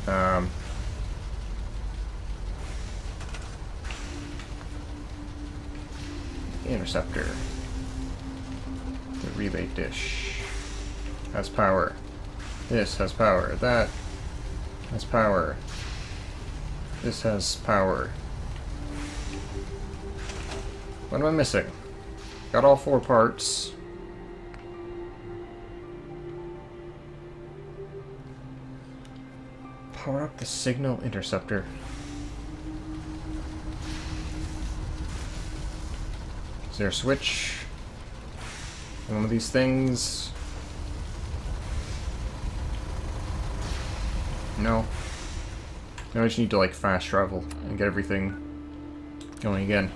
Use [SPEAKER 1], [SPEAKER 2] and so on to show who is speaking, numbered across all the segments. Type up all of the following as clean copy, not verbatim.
[SPEAKER 1] Um, interceptor. The relay dish has power. This has power. That has power. This has power. What am I missing? Got all 4 parts. Power up the signal interceptor. Is there a switch? One of these things? No. No, I just need to like fast travel and get everything going again.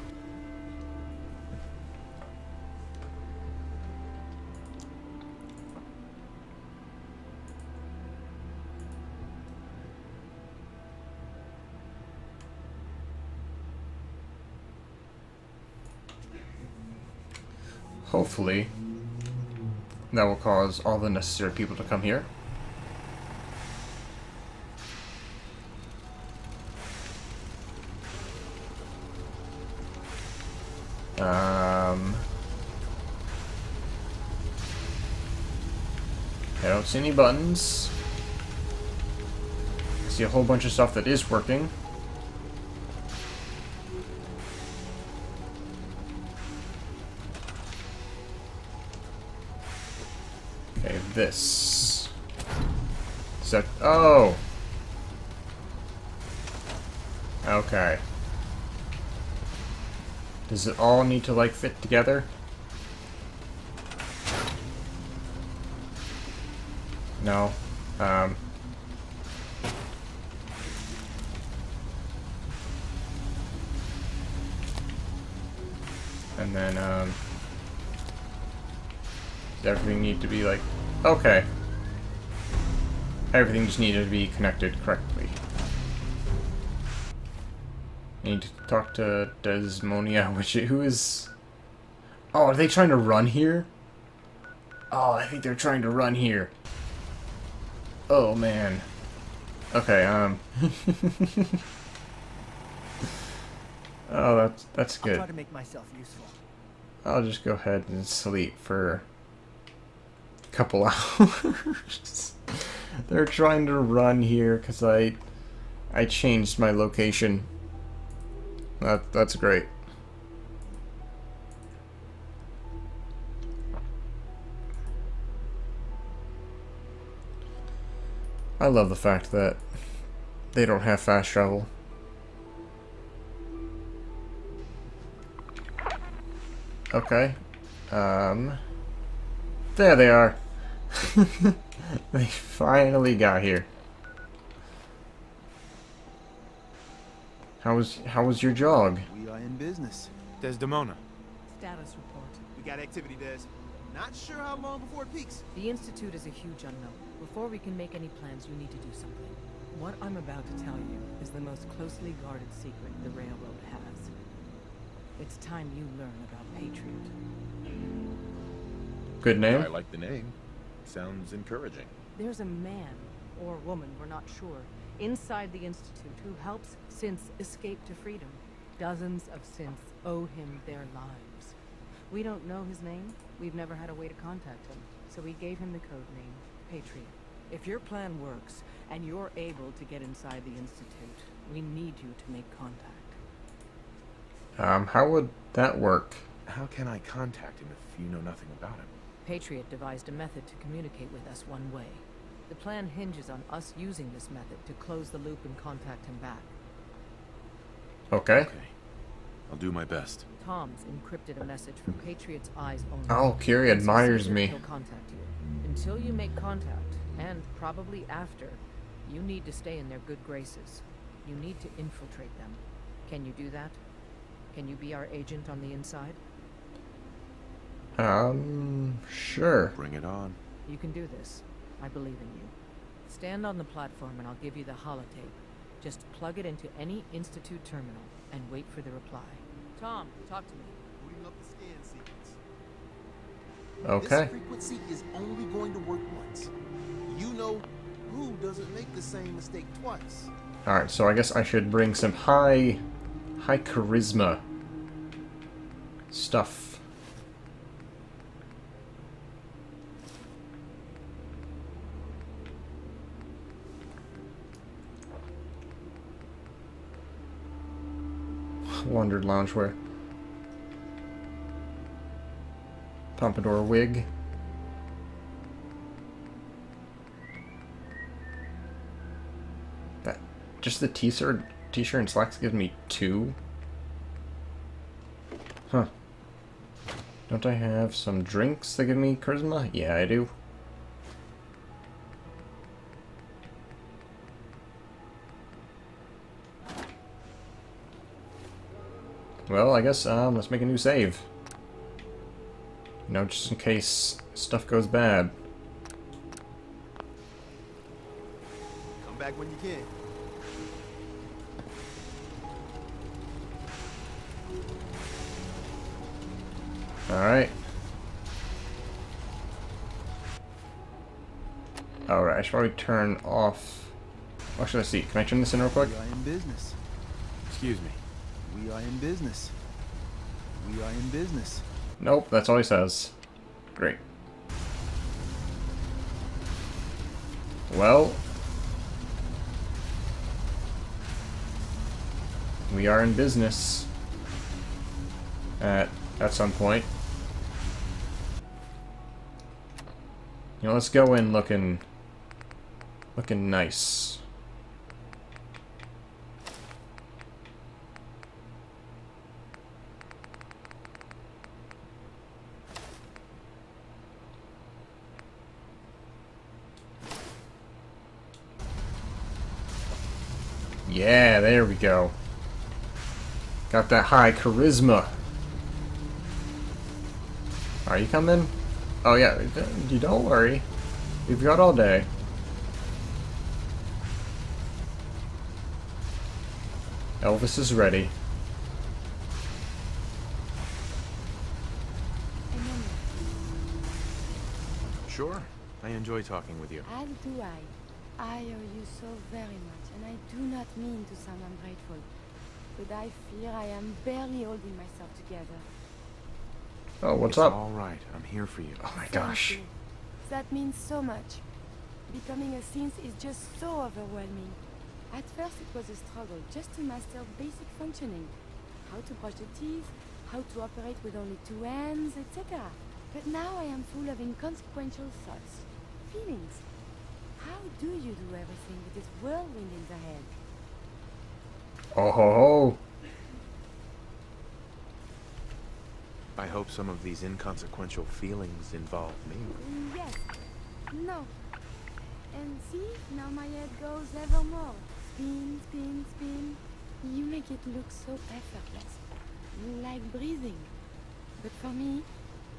[SPEAKER 1] Hopefully, that will cause all the necessary people to come here. I don't see any buttons. I see a whole bunch of stuff that is working. Okay, this. Set. Oh! Okay. Does it all need to, like, fit together? No. And then, does everything need to be, like... Okay. Everything just needed to be connected correctly. I need to talk to Desmonia, who is... Oh, are they trying to run here? Oh, I think they're trying to run here. Oh, man. Okay, Oh, that's good.
[SPEAKER 2] I'll try to make myself useful.
[SPEAKER 1] I'll just go ahead and sleep for a couple hours. They're trying to run here because I changed my location. That's great. I love the fact that they don't have fast travel. Okay. There they are. They finally got here. How was your jog?
[SPEAKER 3] We are in business.
[SPEAKER 4] Desdemona.
[SPEAKER 5] Status report.
[SPEAKER 3] We got activity, Des. Not sure how long before it peaks.
[SPEAKER 5] The Institute is a huge unknown. Before we can make any plans, you need to do something. What I'm about to tell you is the most closely guarded secret the Railroad has. It's time you learn about Patriot.
[SPEAKER 1] Good name?
[SPEAKER 4] I like the name. Sounds encouraging.
[SPEAKER 5] There's a man, or woman, we're not sure, inside the Institute who helps synths escape to freedom. Dozens of synths owe him their lives. We don't know his name. We've never had a way to contact him. So we gave him the code name, Patriot. If your plan works, and you're able to get inside the Institute, we need you to make contact.
[SPEAKER 1] How would that work?
[SPEAKER 4] How can I contact him if you know nothing about him?
[SPEAKER 5] Patriot devised a method to communicate with us one way. The plan hinges on us using this method to close the loop and contact him back.
[SPEAKER 1] Okay.
[SPEAKER 4] Okay. I'll do my best.
[SPEAKER 5] Tom's encrypted a message from Patriot's eyes only.
[SPEAKER 1] Oh, Kiri admires me.
[SPEAKER 5] He'll contact you. Until you make contact, and probably after, you need to stay in their good graces. You need to infiltrate them. Can you do that? Can you be our agent on the inside?
[SPEAKER 1] Sure.
[SPEAKER 4] Bring it on.
[SPEAKER 5] You can do this. I believe in you. Stand on the platform and I'll give you the holotape. Just plug it into any Institute terminal and wait for the reply. Tom, talk to me.
[SPEAKER 3] Booting up the scan sequence.
[SPEAKER 1] Okay.
[SPEAKER 3] This frequency is only going to work once. You know Who doesn't make the same mistake twice?
[SPEAKER 1] Alright, so I guess I should bring some high charisma stuff. Laundered loungewear. Pompadour wig. That just the t-shirt and slacks give me 2? Huh. Don't I have some drinks that give me charisma? Yeah, I do. Well, I guess let's make a new save. You know, just in case stuff goes bad.
[SPEAKER 3] Come back when you can.
[SPEAKER 1] Alright. Alright, I should probably turn off... What should I see? Can I turn this in real quick?
[SPEAKER 3] We are in business.
[SPEAKER 4] Excuse me.
[SPEAKER 3] We are in business. We are in business.
[SPEAKER 1] Nope, that's all he says. Great. Well... we are in business. At some point. You know, let's go in looking nice. Yeah, there we go. Got that high charisma. Are you coming? Oh yeah, you don't worry. We've got all day. Elvis is ready.
[SPEAKER 4] Sure. I enjoy talking with you.
[SPEAKER 2] As do I. I owe you so very much, and I do not mean to sound ungrateful, but I fear I am barely holding myself together.
[SPEAKER 1] Oh, what's
[SPEAKER 4] It's
[SPEAKER 1] up?
[SPEAKER 4] all right. I'm here for you.
[SPEAKER 1] Oh my
[SPEAKER 2] Thank
[SPEAKER 1] gosh.
[SPEAKER 2] you. That means so much. Becoming a synth is just so overwhelming. At first it was a struggle just to master basic functioning. How to brush the teeth, how to operate with only 2 hands, etc. But now I am full of inconsequential thoughts, feelings. How do you do everything with this whirlwind in the head?
[SPEAKER 1] Oh ho ho.
[SPEAKER 4] I hope some of these inconsequential feelings involve me.
[SPEAKER 2] Yes. No. And see, now my head goes ever more. Spin, spin, spin. You make it look so effortless. Like breathing. But for me,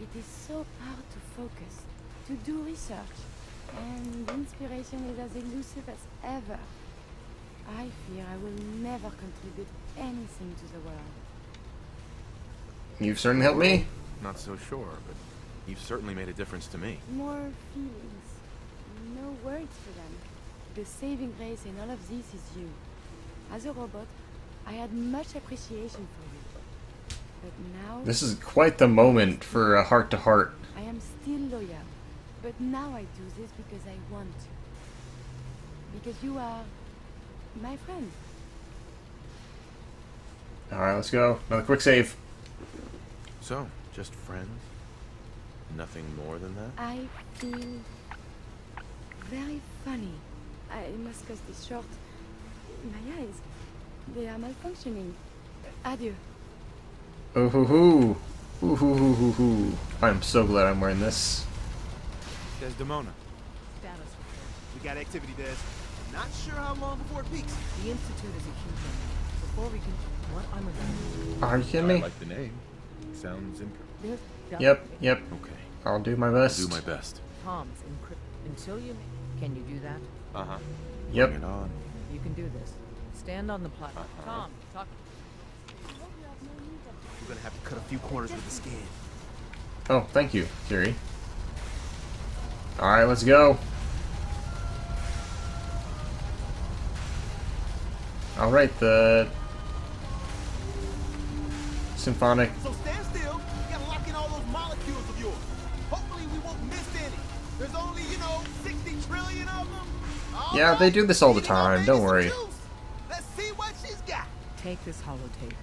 [SPEAKER 2] it is so hard to focus, to do research. And inspiration is as elusive as ever. I fear I will never contribute anything to the world.
[SPEAKER 1] You've certainly helped me.
[SPEAKER 4] Not so sure, but you've certainly made a difference to me.
[SPEAKER 2] More feelings. No words for them. The saving grace in all of this is you. As a robot, I had much appreciation for you. But now...
[SPEAKER 1] This is quite the moment for a heart-to-heart.
[SPEAKER 2] I am still loyal. But now I do this because I want to. Because you are... my friend.
[SPEAKER 1] Alright, let's go. Another quick save.
[SPEAKER 4] So, just friends? Nothing more than that?
[SPEAKER 2] I feel... very funny. I must cut this short. My eyes... they are malfunctioning. Adieu.
[SPEAKER 1] Ooh hoo hoo. Ooh hoo hoo hoo hoo. I'm so glad I'm wearing this.
[SPEAKER 4] Desdemona.
[SPEAKER 5] Status report.
[SPEAKER 3] We got activity, Des. Not sure how long before it peaks.
[SPEAKER 5] The Institute is a huge one. Before we can... What? I'm a...
[SPEAKER 1] Are you kidding
[SPEAKER 4] I
[SPEAKER 1] me?
[SPEAKER 4] like the name. Sounds encouraging.
[SPEAKER 5] There's...
[SPEAKER 1] Yep.
[SPEAKER 4] Okay.
[SPEAKER 1] I'll do my
[SPEAKER 4] I'll
[SPEAKER 1] best.
[SPEAKER 4] do my best.
[SPEAKER 5] Tom's encrypted. Until you... Can you do that?
[SPEAKER 4] Uh-huh.
[SPEAKER 1] Yep.
[SPEAKER 4] Bring it on.
[SPEAKER 5] You can do this. Stand on the platform. Tom, talk...
[SPEAKER 3] We're gonna have to cut a few corners with the scan.
[SPEAKER 1] Oh, thank you, Curie. Alright, let's go. Alright, the symphonic.
[SPEAKER 3] So stand still. You gotta lock in all those molecules of yours. Hopefully we won't miss any. There's only, 60 trillion of them.
[SPEAKER 1] Yeah, they do this all the time, don't worry.
[SPEAKER 3] Let's see what she's got.
[SPEAKER 5] Take this holotape.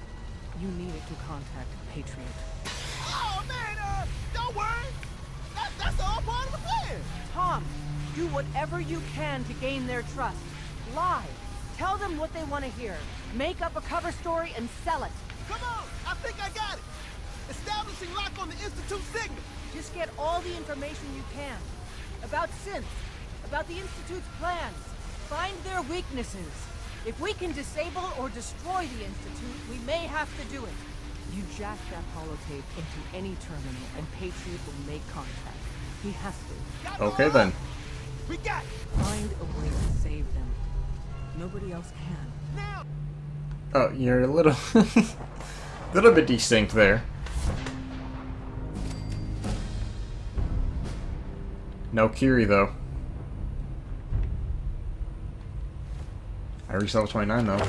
[SPEAKER 5] You need it to contact Patriot.
[SPEAKER 3] Oh, man, don't worry. That's all part of the plan.
[SPEAKER 5] Tom, do whatever you can to gain their trust. Lie. Tell them what they want to hear. Make up a cover story and sell it.
[SPEAKER 3] Come on, I think I got it. Establishing lock on the Institute signal.
[SPEAKER 5] Just get all the information you can. About synths. About the Institute's plans. Find their weaknesses. If we can disable or destroy the Institute, we may have to do it. You jack that holotape into any terminal and Patriot will make contact. He has to.
[SPEAKER 3] Got it
[SPEAKER 1] Okay
[SPEAKER 3] all?
[SPEAKER 1] then.
[SPEAKER 3] We got it.
[SPEAKER 5] Find a way to save them. Nobody else can.
[SPEAKER 3] Now.
[SPEAKER 1] Oh, you're a little little bit distinct there. No Kiri though. I reached level 29 though.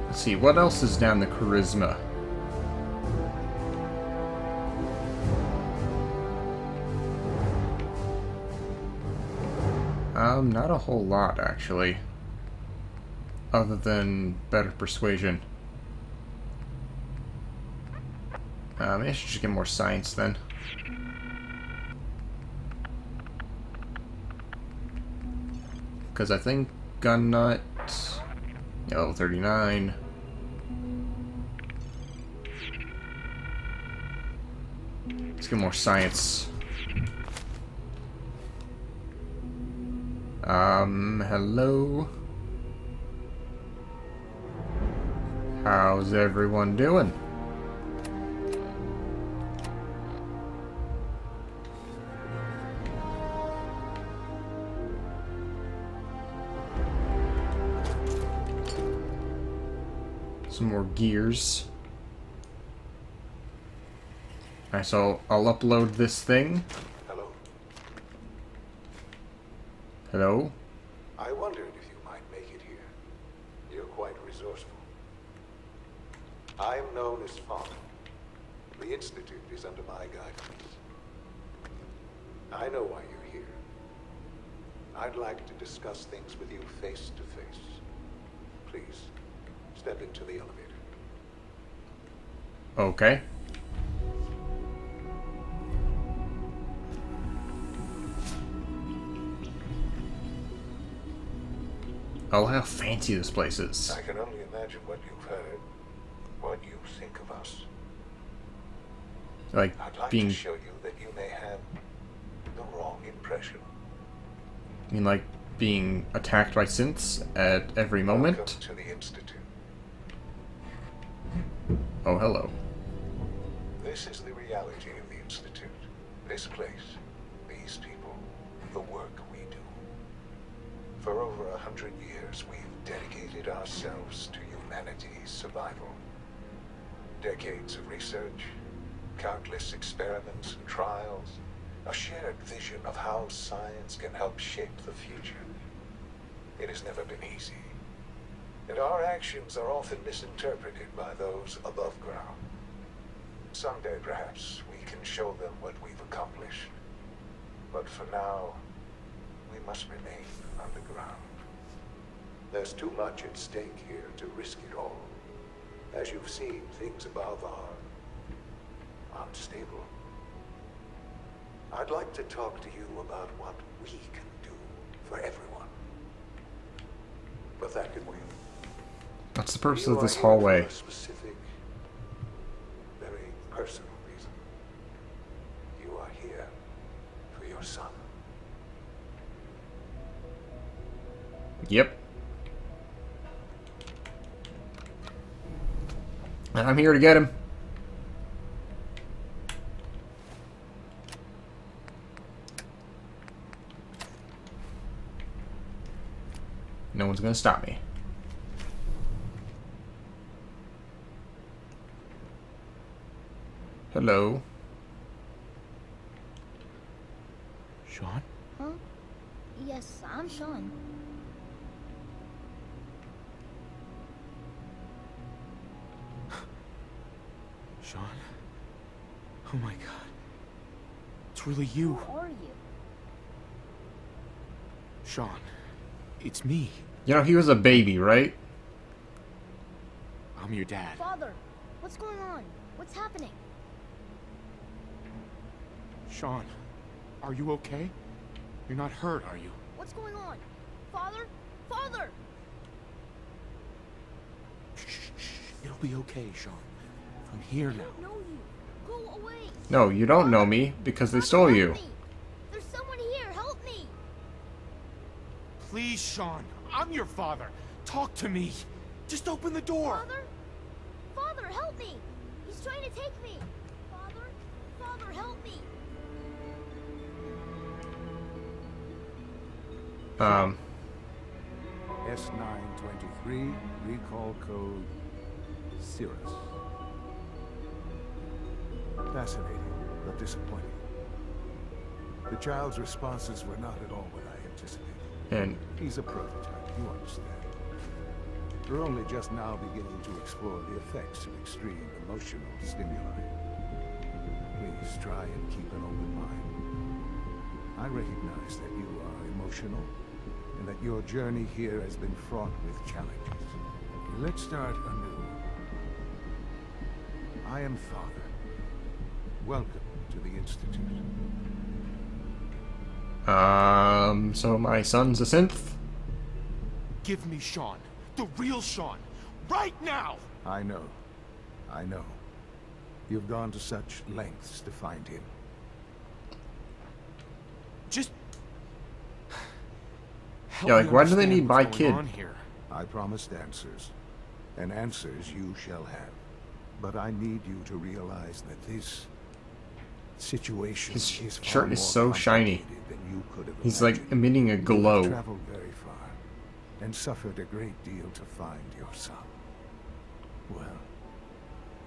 [SPEAKER 1] Let's see, what else is down the charisma? Not a whole lot actually. Other than better persuasion. Maybe I should just get more science then. Because I think gun nut, yeah, level 39. Let's get more science. Hello? How's everyone doing? Some more gears. Alright, so I'll upload this thing.
[SPEAKER 6] Hello.
[SPEAKER 1] Hello?
[SPEAKER 6] I wondered if you might make it here. You're quite resourceful. I'm known as Fawn. The Institute is under my guidance. I know why you're here. I'd like to discuss things with you face to face. Please, step into the elevator.
[SPEAKER 1] Okay. Oh, how fancy this place is.
[SPEAKER 6] I can only imagine what you've heard, what you think of us.
[SPEAKER 1] Like,
[SPEAKER 6] I'd like
[SPEAKER 1] being,
[SPEAKER 6] to show you that you may have the wrong impression.
[SPEAKER 1] I mean, like, being attacked by synths at every moment.
[SPEAKER 6] Welcome to the Institute.
[SPEAKER 1] Oh, hello.
[SPEAKER 6] This is the reality of the Institute. This place, these people, the work we do. For over 100 years, we've dedicated ourselves to humanity's survival. Decades of research, countless experiments and trials, a shared vision of how science can help shape the future. It has never been easy, and our actions are often misinterpreted by those above ground. Someday, perhaps, we can show them what we've accomplished. But for now, we must remain underground. There's too much at stake here to risk it all. As you've seen, things above are unstable. I'd like to talk to you about what we can do for everyone. But that can wait.
[SPEAKER 1] What's the purpose
[SPEAKER 6] You
[SPEAKER 1] of
[SPEAKER 6] are
[SPEAKER 1] this
[SPEAKER 6] here
[SPEAKER 1] hallway?
[SPEAKER 6] for a specific, very personal reason. You are here for your son.
[SPEAKER 1] Yep. And I'm here to get him. No one's gonna stop me. Hello.
[SPEAKER 4] Sean?
[SPEAKER 7] Huh? Yes, I'm Sean.
[SPEAKER 4] Sean? Oh my god. It's really you.
[SPEAKER 7] Who are you?
[SPEAKER 4] Sean. It's me.
[SPEAKER 1] You know, he was a baby, right?
[SPEAKER 4] I'm your dad.
[SPEAKER 7] Father, what's going on? What's happening?
[SPEAKER 4] Sean, are you okay? You're not hurt, are you?
[SPEAKER 7] What's going on? Father? Father!
[SPEAKER 4] Shh, shh. It'll be okay, Sean. I'm here
[SPEAKER 7] I
[SPEAKER 4] now.
[SPEAKER 7] don't know you. Go away.
[SPEAKER 1] No, you don't know me because they
[SPEAKER 7] Father,
[SPEAKER 1] stole
[SPEAKER 7] help
[SPEAKER 1] you.
[SPEAKER 7] me. There's someone here. Help me.
[SPEAKER 4] Please, Sean. I'm your father. Talk to me. Just open the door.
[SPEAKER 7] Father? Father, help me. He's trying to take me. Father? Father, help me.
[SPEAKER 6] S923, recall code Cirrus. Fascinating, but disappointing. The child's responses were not at all what I anticipated.
[SPEAKER 1] And
[SPEAKER 6] He's a prototype, you understand. We're only just now beginning to explore the effects of extreme emotional stimuli. Please try and keep an open mind. I recognize that you are emotional, and that your journey here has been fraught with challenges. Let's start anew. I am Father. Welcome to the Institute.
[SPEAKER 1] so my son's a synth?
[SPEAKER 4] Give me Sean. The real Sean. Right now!
[SPEAKER 6] I know. I know. You've gone to such lengths to find him.
[SPEAKER 4] Just... help
[SPEAKER 1] Yeah, like,
[SPEAKER 4] me
[SPEAKER 1] why do they
[SPEAKER 4] understand
[SPEAKER 1] need my
[SPEAKER 4] what's going
[SPEAKER 1] kid?
[SPEAKER 4] on here.
[SPEAKER 6] I promised answers, and answers you shall have. But I need you to realize that this situation
[SPEAKER 1] His
[SPEAKER 6] is far
[SPEAKER 1] shirt is
[SPEAKER 6] more
[SPEAKER 1] so shiny.
[SPEAKER 6] complicated than you could have
[SPEAKER 1] He's like
[SPEAKER 6] imagined.
[SPEAKER 1] emitting a
[SPEAKER 6] You have
[SPEAKER 1] glow.
[SPEAKER 6] traveled very far, and suffered a great deal to find your son. Well,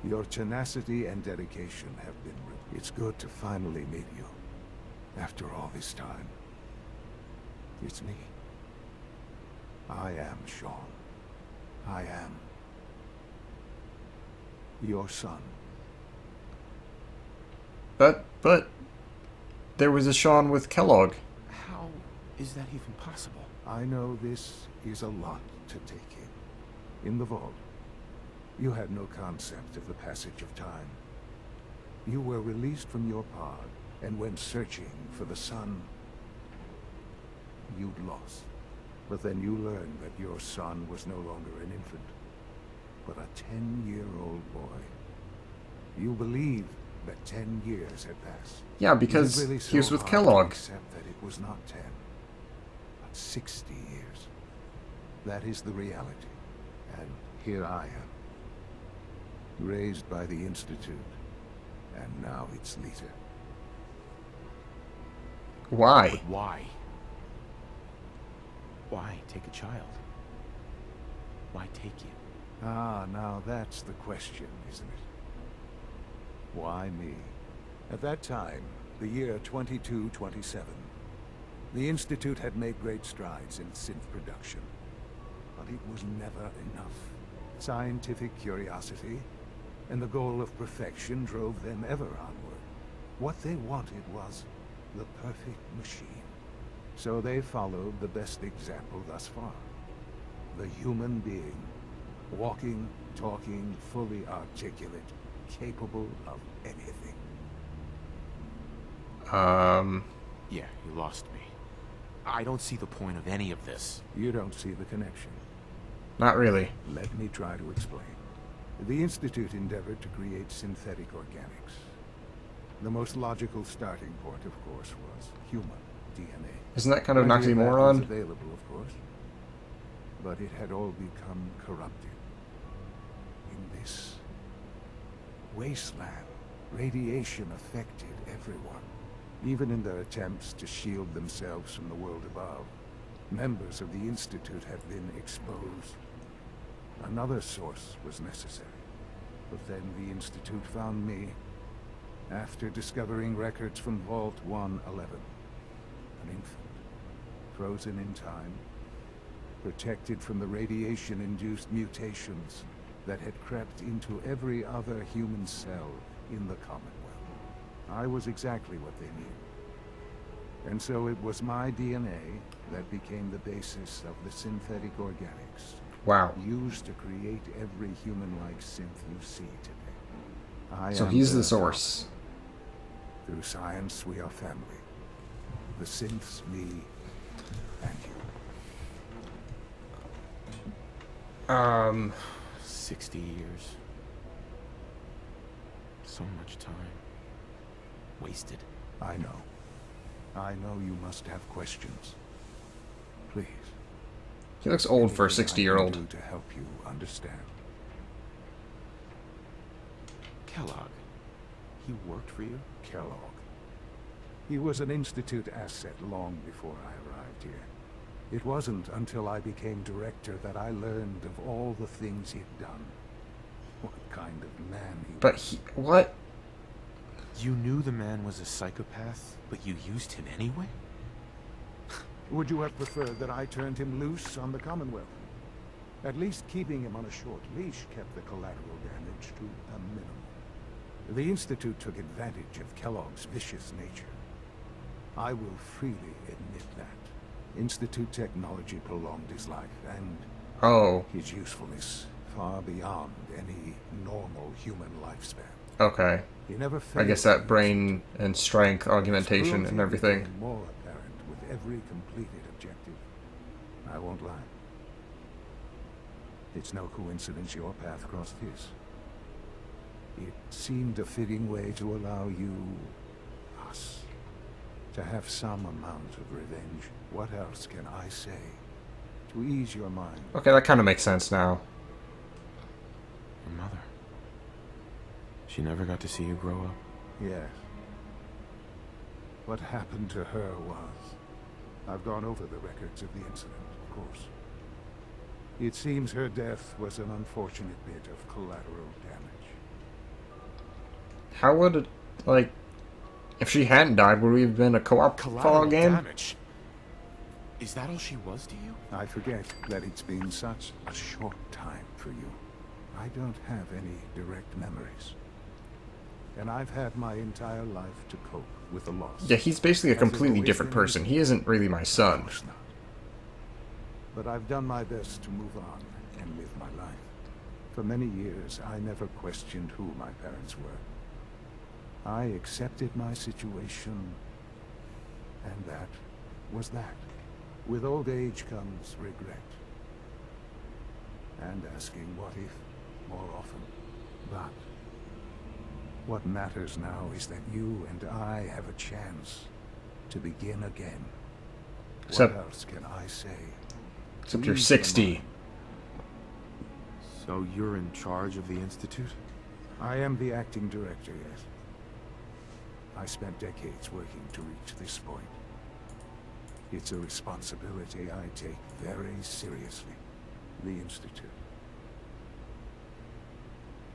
[SPEAKER 6] your tenacity and dedication have been It's good to finally meet you, after all this time. It's me. I am Sean. I am your son.
[SPEAKER 1] But there was a Sean with Kellogg.
[SPEAKER 4] How is that even possible?
[SPEAKER 6] I know this is a lot to take in. In the vault, you had no concept of the passage of time. You were released from your pod and went searching for the son you'd lost. But then you learned that your son was no longer an infant, but a 10-year-old boy. You believed that 10 years had passed.
[SPEAKER 1] Yeah,
[SPEAKER 6] Is it
[SPEAKER 1] because
[SPEAKER 6] really
[SPEAKER 1] he was
[SPEAKER 6] so
[SPEAKER 1] with
[SPEAKER 6] hard
[SPEAKER 1] Kellogg.
[SPEAKER 6] to accept that it was not 10, but 60 years. That is the reality. And here I am, raised by the Institute, and now its leader.
[SPEAKER 1] Why?
[SPEAKER 4] But why? Why take a child? Why take you?
[SPEAKER 6] Ah, now that's the question, isn't it? Why me? At that time, the year 2227, the Institute had made great strides in synth production. But it was never enough. Scientific curiosity and the goal of perfection drove them ever onward. What they wanted was the perfect machine. So they followed the best example thus far. The human being. Walking, talking, fully articulate, capable of anything.
[SPEAKER 4] Yeah, you lost me. I don't see the point of any of this.
[SPEAKER 6] You don't see the connection.
[SPEAKER 1] Not really.
[SPEAKER 6] Let me try to explain. The Institute endeavored to create synthetic organics. The most logical starting point, of course, was human DNA.
[SPEAKER 1] Isn't that kind of an
[SPEAKER 6] Plenty that was
[SPEAKER 1] oxymoron?
[SPEAKER 6] available, of course. But it had all become corrupted. In this wasteland, radiation affected everyone. Even in their attempts to shield themselves from the world above, members of the Institute had been exposed. Another source was necessary. But then the Institute found me, after discovering records from Vault 111. An infant, frozen in time, protected from the radiation-induced mutations that had crept into every other human cell in the Commonwealth. I was exactly what they needed. And so it was my DNA that became the basis of the synthetic organics
[SPEAKER 1] Wow.
[SPEAKER 6] used to create every human-like synth you see today.
[SPEAKER 1] So he's the source.
[SPEAKER 6] Through science, we are family. The synths, me, and you.
[SPEAKER 4] 60 years. So much time. Wasted.
[SPEAKER 6] I know. I know you must have questions. Please.
[SPEAKER 1] He looks old for a
[SPEAKER 6] anything I can
[SPEAKER 1] 60-year-old.
[SPEAKER 6] do to help you understand.
[SPEAKER 4] Kellogg. He worked for you?
[SPEAKER 6] Kellogg. He was an Institute asset long before I arrived here. It wasn't until I became director that I learned of all the things he'd done. What kind of man he was.
[SPEAKER 1] But he... What?
[SPEAKER 4] You knew the man was a psychopath, but you used him anyway?
[SPEAKER 6] Would you have preferred that I turned him loose on the Commonwealth? At least keeping him on a short leash kept the collateral damage to a minimum. The Institute took advantage of Kellogg's vicious nature. I will freely admit that. Institute technology prolonged his life, and
[SPEAKER 1] Oh.
[SPEAKER 6] his usefulness far beyond any normal human lifespan.
[SPEAKER 1] Okay.
[SPEAKER 6] He never
[SPEAKER 1] I
[SPEAKER 6] failed
[SPEAKER 1] guess
[SPEAKER 6] the
[SPEAKER 1] that brain
[SPEAKER 6] Institute.
[SPEAKER 1] and strength augmentation
[SPEAKER 6] His
[SPEAKER 1] and
[SPEAKER 6] cruelty
[SPEAKER 1] everything.
[SPEAKER 6] became more apparent with every completed objective. I won't lie. It's no coincidence your path crossed his. It seemed a fitting way to allow you, us, to have some amount of revenge. What else can I say to ease your mind?
[SPEAKER 1] Okay, that kind of makes sense now.
[SPEAKER 4] Your mother. She never got to see you grow up.
[SPEAKER 6] Yes. What happened to her was... I've gone over the records of the incident, of course. It seems her death was an unfortunate bit of collateral damage.
[SPEAKER 1] How would it, like, if she hadn't died, would we have been a co-op Fallout game?
[SPEAKER 4] damage. Is that all she was to you?
[SPEAKER 6] I forget that it's been such a short time for you. I don't have any direct memories. And I've had my entire life to cope with the loss.
[SPEAKER 1] Yeah, he's basically a
[SPEAKER 6] Has it
[SPEAKER 1] completely
[SPEAKER 6] always
[SPEAKER 1] different
[SPEAKER 6] been
[SPEAKER 1] person.
[SPEAKER 6] easy?
[SPEAKER 1] He isn't really my
[SPEAKER 6] Of
[SPEAKER 1] son.
[SPEAKER 6] course not. But I've done my best to move on and live my life. For many years, I never questioned who my parents were. I accepted my situation, and that was that. With old age comes regret. And asking what if more often. But what matters now is that you and I have a chance to begin again.
[SPEAKER 1] Except-
[SPEAKER 6] What else can I say?
[SPEAKER 1] Except you're
[SPEAKER 6] Ease
[SPEAKER 1] 60.
[SPEAKER 6] your mind.
[SPEAKER 4] So you're in charge of the Institute?
[SPEAKER 6] I am the acting director, yes. I spent decades working to reach this point. It's a responsibility I take very seriously. The Institute.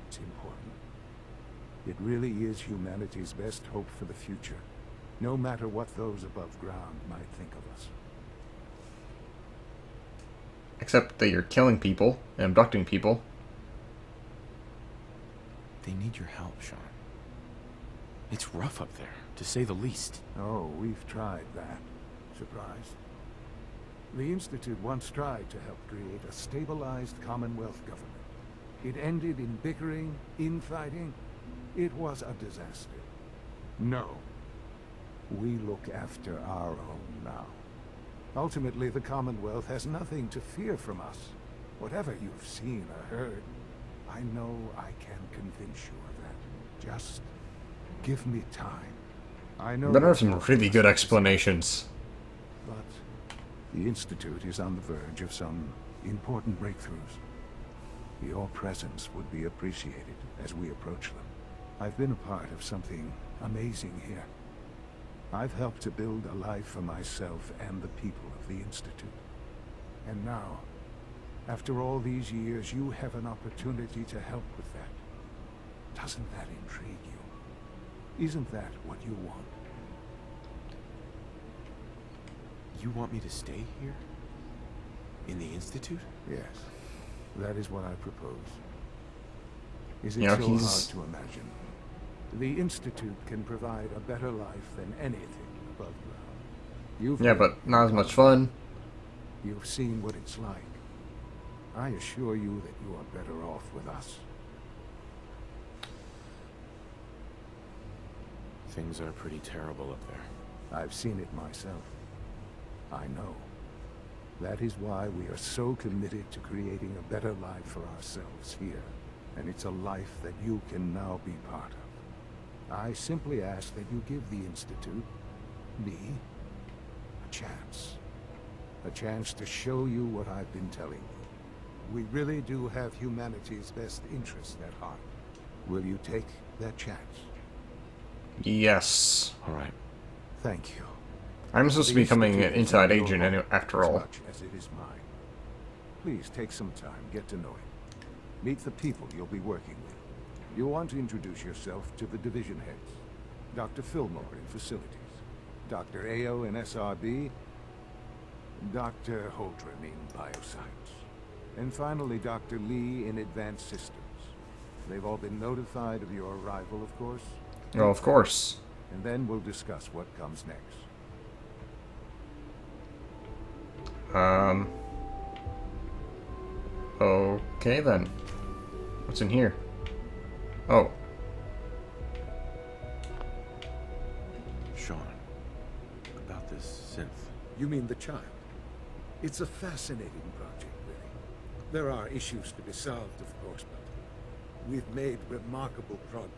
[SPEAKER 6] It's important. It really is humanity's best hope for the future, no matter what those above ground might think of us.
[SPEAKER 1] Except that you're killing people and abducting people.
[SPEAKER 4] They need your help, Sean. It's rough up there, to say the least.
[SPEAKER 6] Oh, we've tried that. Surprise. The Institute once tried to help create a stabilized Commonwealth government. It ended in bickering, infighting. It was a disaster. No. We look after our own now. Ultimately, the Commonwealth has nothing to fear from us. Whatever you've seen or heard, I know I can convince you of that. Just give me time. I know
[SPEAKER 1] Better have
[SPEAKER 6] there's
[SPEAKER 1] some
[SPEAKER 6] more for
[SPEAKER 1] really
[SPEAKER 6] us
[SPEAKER 1] good
[SPEAKER 6] to
[SPEAKER 1] explanations.
[SPEAKER 6] But the Institute is on the verge of some important breakthroughs. Your presence would be appreciated as we approach them. I've been a part of something amazing here. I've helped to build a life for myself and the people of the Institute. And now, after all these years, you have an opportunity to help with that. Doesn't that intrigue you? Isn't that what you want?
[SPEAKER 4] You want me to stay here? In the Institute?
[SPEAKER 6] Yes, that is what I propose. Is it
[SPEAKER 1] You know,
[SPEAKER 6] so
[SPEAKER 1] he's-
[SPEAKER 6] hard to imagine? The Institute can provide a better life than anything above ground. You've
[SPEAKER 1] Yeah,
[SPEAKER 6] lived
[SPEAKER 1] but not as
[SPEAKER 6] in
[SPEAKER 1] much
[SPEAKER 6] comfort.
[SPEAKER 1] fun.
[SPEAKER 6] You've seen what it's like. I assure you that you are better off with us.
[SPEAKER 4] Things are pretty terrible up there.
[SPEAKER 6] I've seen it myself. I know. That is why we are so committed to creating a better life for ourselves here. And it's a life that you can now be part of. I simply ask that you give the Institute, me, a chance. A chance to show you what I've been telling you. We really do have humanity's best interest at heart. Will you take that chance?
[SPEAKER 1] Yes.
[SPEAKER 4] All right.
[SPEAKER 6] Thank you.
[SPEAKER 1] I'm supposed to be becoming an inside agent after
[SPEAKER 6] as
[SPEAKER 1] all.
[SPEAKER 6] much as it is mine. Please take some time, get to know him. Meet the people you'll be working with. You'll want to introduce yourself to the division heads. Dr. Fillmore in facilities, Dr. Ao in SRB, Dr. Holdren in bioscience, and finally Dr. Lee in advanced systems. They've all been notified of your arrival, of course,
[SPEAKER 1] Well, of course.
[SPEAKER 6] and then we'll discuss what comes next.
[SPEAKER 1] Okay then. What's in here? Oh.
[SPEAKER 4] Sean, about this synth.
[SPEAKER 8] You mean the child? It's a fascinating project, really. There are issues to be solved, of course, but we've made remarkable progress.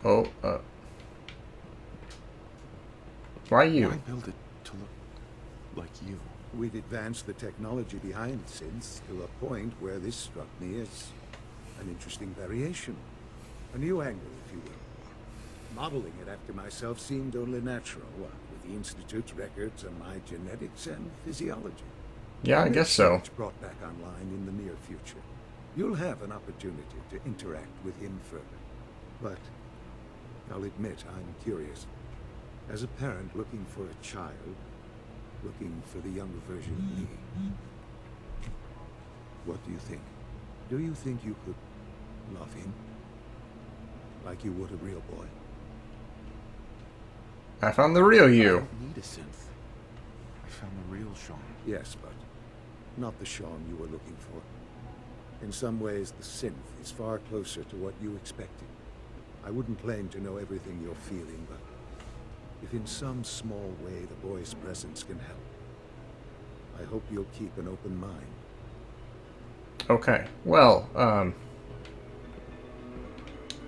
[SPEAKER 1] Oh, Why you?
[SPEAKER 4] Why build it to look like you?
[SPEAKER 8] We'd advanced the technology behind synths to a point where this struck me as an interesting variation. A new angle, if you will. Modeling it after myself seemed only natural, what, with the Institute's records on my genetics and physiology.
[SPEAKER 1] Yeah, I guess so.
[SPEAKER 8] It's brought back online in the near future. You'll have an opportunity to interact with him further. But I'll admit I'm curious. As a parent looking for a child, looking for the younger version of me, what do you think? Do you think you could love him like you would a real boy?
[SPEAKER 1] I found the real
[SPEAKER 4] I
[SPEAKER 1] you.
[SPEAKER 4] don't need a synth. I found the real Sean.
[SPEAKER 8] Yes, but not the Sean you were looking for. In some ways, the synth is far closer to what you expected. I wouldn't claim to know everything you're feeling, but if in some small way the boy's presence can help, I hope you'll keep an open mind.
[SPEAKER 1] Okay. Well,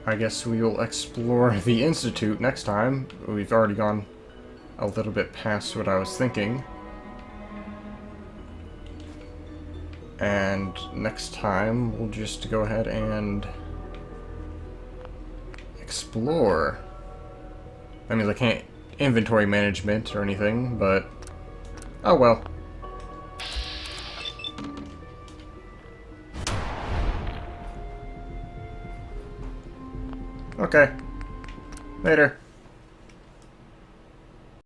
[SPEAKER 1] I guess we will explore the Institute next time. We've already gone a little bit past what I was thinking. And next time, we'll just go ahead and explore. That means I can't inventory management or anything, but oh well. Okay. Later.